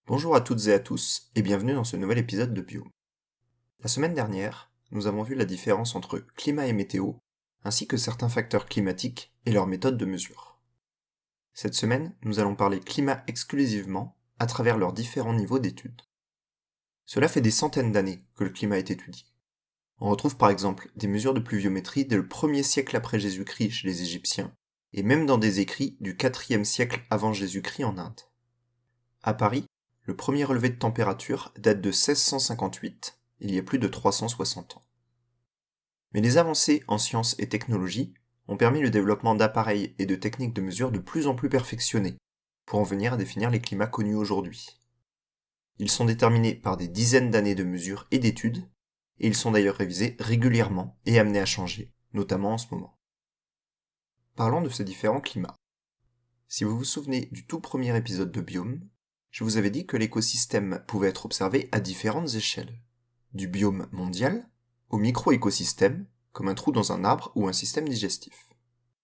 Bonjour à toutes et à tous, et bienvenue dans ce nouvel épisode de Biome. La semaine dernière, nous avons vu la différence entre climat et météo, ainsi que certains facteurs climatiques et leurs méthodes de mesure. Cette semaine, nous allons parler climat exclusivement, à travers leurs différents niveaux d'études. Cela fait des centaines d'années que le climat est étudié. On retrouve par exemple des mesures de pluviométrie dès le 1er siècle après Jésus-Christ chez les Égyptiens, et même dans des écrits du 4e siècle avant Jésus-Christ en Inde. À Paris, le premier relevé de température date de 1658, il y a plus de 360 ans. Mais les avancées en sciences et technologies ont permis le développement d'appareils et de techniques de mesure de plus en plus perfectionnées, pour en venir à définir les climats connus aujourd'hui. Ils sont déterminés par des dizaines d'années de mesures et d'études, et ils sont d'ailleurs révisés régulièrement et amenés à changer, notamment en ce moment. Parlons de ces différents climats. Si vous vous souvenez du tout premier épisode de Biome, je vous avais dit que l'écosystème pouvait être observé à différentes échelles, du biome mondial au micro-écosystème, comme un trou dans un arbre ou un système digestif.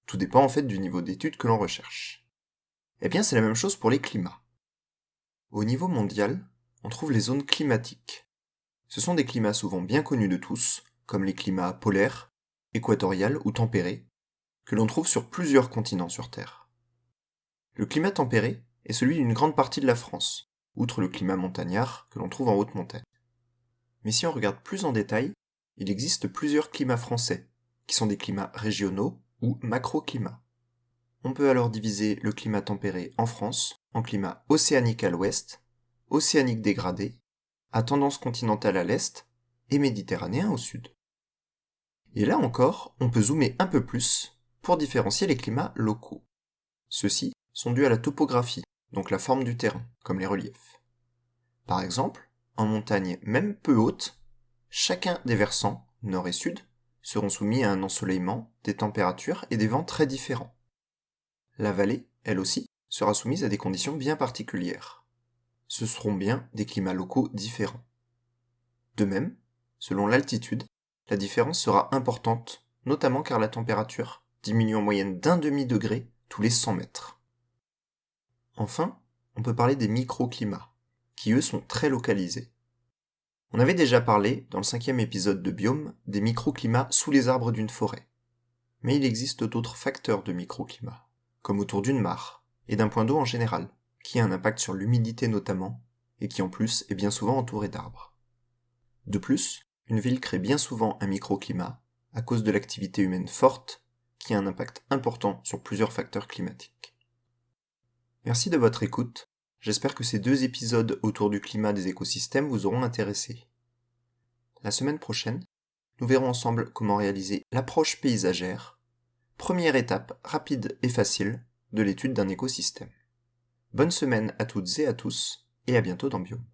Tout dépend en fait du niveau d'étude que l'on recherche. Eh bien, c'est la même chose pour les climats. Au niveau mondial, on trouve les zones climatiques. Ce sont des climats souvent bien connus de tous, comme les climats polaires, équatoriaux ou tempérés, que l'on trouve sur plusieurs continents sur Terre. Le climat tempéré est celui d'une grande partie de la France, outre le climat montagnard que l'on trouve en haute montagne. Mais si on regarde plus en détail, il existe plusieurs climats français, qui sont des climats régionaux ou macroclimats. On peut alors diviser le climat tempéré en France en climat océanique à l'ouest, océanique dégradé, à tendance continentale à l'est et méditerranéen au sud. Et là encore, on peut zoomer un peu plus pour différencier les climats locaux. Ceux-ci sont dus à la topographie, donc la forme du terrain, comme les reliefs. Par exemple, en montagne même peu haute, chacun des versants, nord et sud, seront soumis à un ensoleillement, des températures et des vents très différents. La vallée, elle aussi, sera soumise à des conditions bien particulières. Ce seront bien des climats locaux différents. De même, selon l'altitude, la différence sera importante, notamment car la température diminue en moyenne d'1/2 degré tous les 100 mètres. Enfin, on peut parler des microclimats, qui eux sont très localisés. On avait déjà parlé, dans le 5e épisode de Biome, des microclimats sous les arbres d'une forêt. Mais il existe d'autres facteurs de microclimat, comme autour d'une mare, et d'un point d'eau en général, qui a un impact sur l'humidité notamment, et qui en plus est bien souvent entouré d'arbres. De plus, une ville crée bien souvent un microclimat, à cause de l'activité humaine forte, qui a un impact important sur plusieurs facteurs climatiques. Merci de votre écoute. J'espère que ces 2 épisodes autour du climat des écosystèmes vous auront intéressé. La semaine prochaine, nous verrons ensemble comment réaliser l'approche paysagère, première étape rapide et facile de l'étude d'un écosystème. Bonne semaine à toutes et à tous, et à bientôt dans Biome.